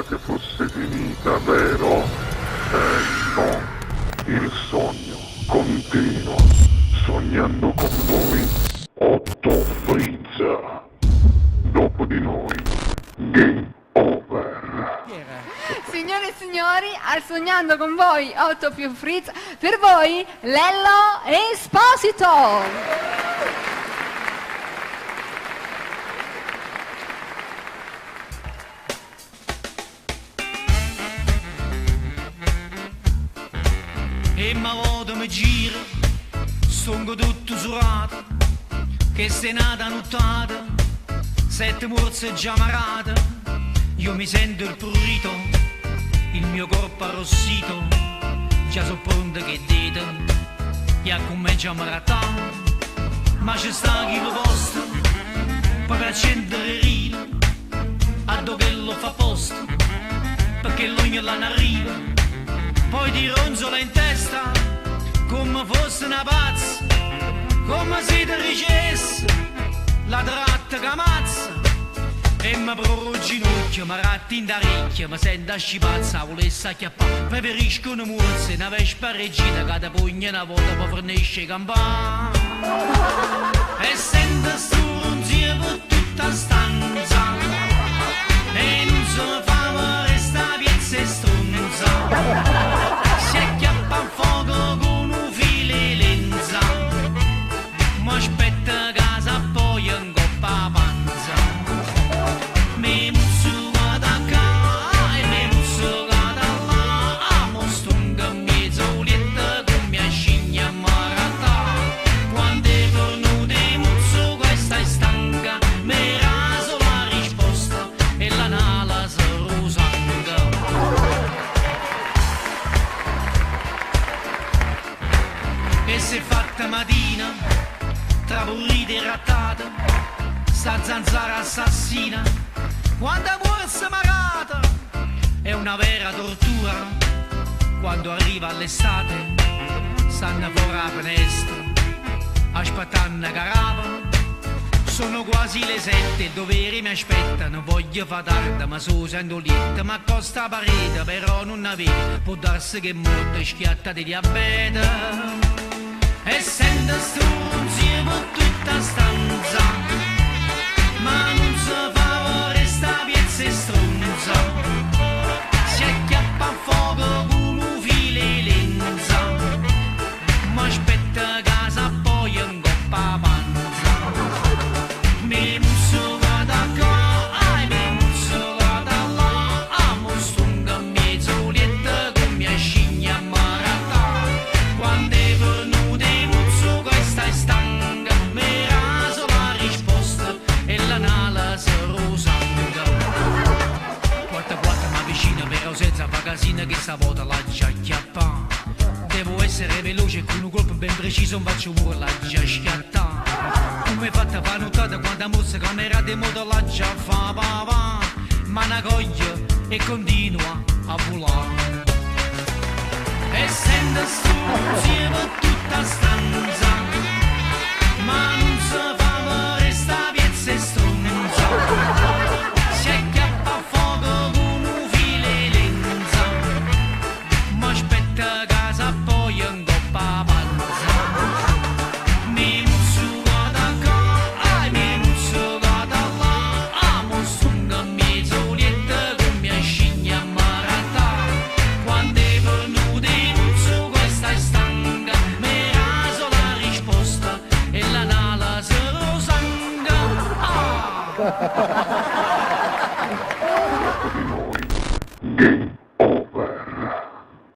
che fosse finita, vero? No, il sogno continua, sognando con voi, Otto Frizza. Dopo di noi, game over. Signore e signori, al Sognando con voi 8 più Frizz, per voi Lello Esposito. E ma vado mi giro, sono tutto surato, che se nata nottata, 7 morse già marate, io mi sento il prurito, il mio corpo arrossito, già so pronto che dite, e a come già maratato, ma c'è sta chi lo posto, poi per accendere il rilo, a dove lo fa posto, perché l'ogno là non arriva. Poi ti ronzola in testa come fosse una pazza, come se ti dicesse la tratta che ammazza. E mi provo il ginocchio, mi ratti in d'orecchio, mi sento scipazza, volesse acchiappare. Preferisco una muzza, una vespa reggina, che ti pugna una volta per fornisce campana. E sento sto ronzio per tutta stanza, e non so fa resta piezza e stronza. Si acchiappa a fuoco con un file lenza, ma aspetta casa poi in coppa a panza. Mi muzzo da qua e mi muzzo da là, mo stunga in mezzo lietta con mia scimmia marata. Quando è venuta muzzo questa è stanca, mi raso la risposta e la nala si rosanga. E si è fatta mattina, tra burrite e rattate, sta zanzara assassina, quando morse marata, è una vera tortura, quando arriva l'estate, stanno fuori a finestra, aspettando carava, sono quasi le 7, il dovere mi aspetta, non voglio far tarda, ma so sento lietta, ma costa la parete, però non la vedo, può darsi che molte schiatta di diabete. E sento sto ronzio per tutta stanza, ma non si fa resta piezza e stronza. Si acchiappa a fuoco con un file lenza, ma aspetta casa poi in coppa a panza. Mi muzzo da qua, mi muzzo da là, mo stunga in mezzo lietta con mia scimmia marata. Quando è venuta questa è stanca, mi raso la risposta e la nala si rosanga. Guarda ma vicino però senza fa casino che stavolta la già chiappa. Devo essere veloce con un colpo ben preciso, non faccio pure la già schiatta. Come fatta fa nottata quando mozza camera di moto la già fa va, ma una coglia e continua a volare. E sento sto ronzio per tutta stanza, ma non si fa resta piezza e stronza. Si acchiappa a fuoco con un file lenza, ma aspetta casa poi in coppa a panza. Mi muzzo da qua, mi muzzo da là, mo stunga in mezzo lietta con mia scimmia marata. Quando è venuta muzzo questa è stanca, mi raso la risposta e la nala se lo sanga. Ah!